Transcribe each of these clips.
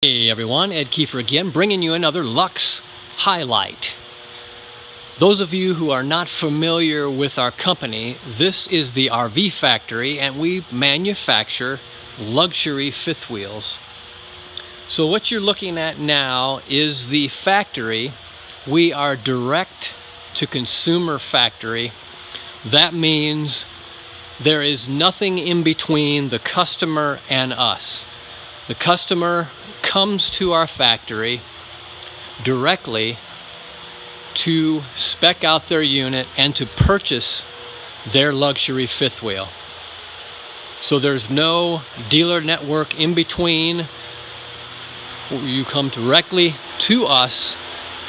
Hey everyone, Ed Kiefer again, bringing you another Luxe highlight. Those of you who are not familiar with our company, this is the RV factory and we manufacture luxury fifth wheels. So what you're looking at now is the factory. We are direct to consumer factory. That means there is nothing in between the customer and us. The customer comes to our factory directly to spec out their unit and to purchase their luxury fifth wheel. So there's no dealer network in between. You come directly to us,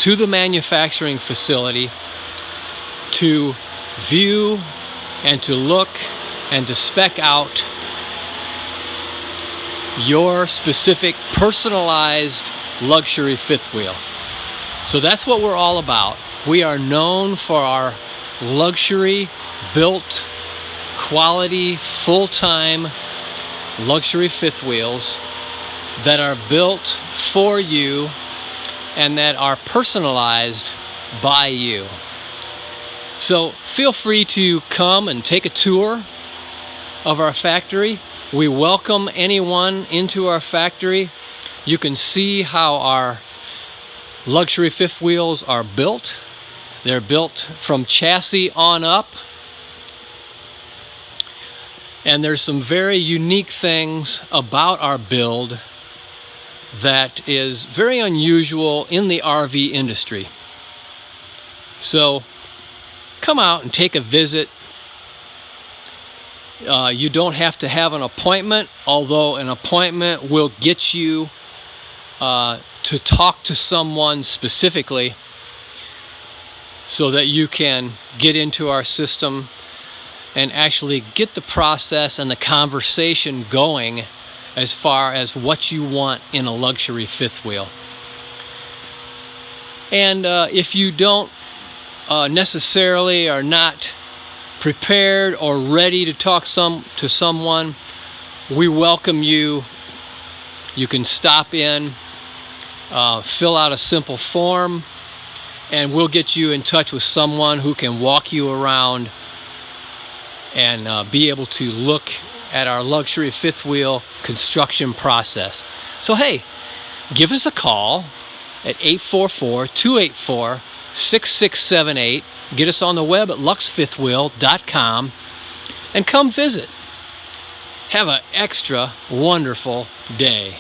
to the manufacturing facility, to view and to look and to spec out your specific personalized luxury fifth wheel. So that's what we're all about. We are known for our luxury built quality full-time luxury fifth wheels that are built for you and that are personalized by you. So feel free to come and take a tour of our factory. We welcome anyone into our factory. You can see how our luxury fifth wheels are built. They're built from chassis on up. And there's some very unique things about our build that is very unusual in the RV industry. So come out and take a visit. You don't have to have an appointment, although an appointment will get you to talk to someone specifically so that you can get into our system and actually get the process and the conversation going as far as what you want in a luxury fifth wheel. And if you don't necessarily are not prepared or ready to talk to someone, we welcome you. You can stop in, fill out a simple form, and we'll get you in touch with someone who can walk you around and be able to look at our luxury fifth wheel construction process. So hey, give us a call at 844-284-6678. Get us on the web at luxefifthwheel.com and come visit. Have an extra wonderful day.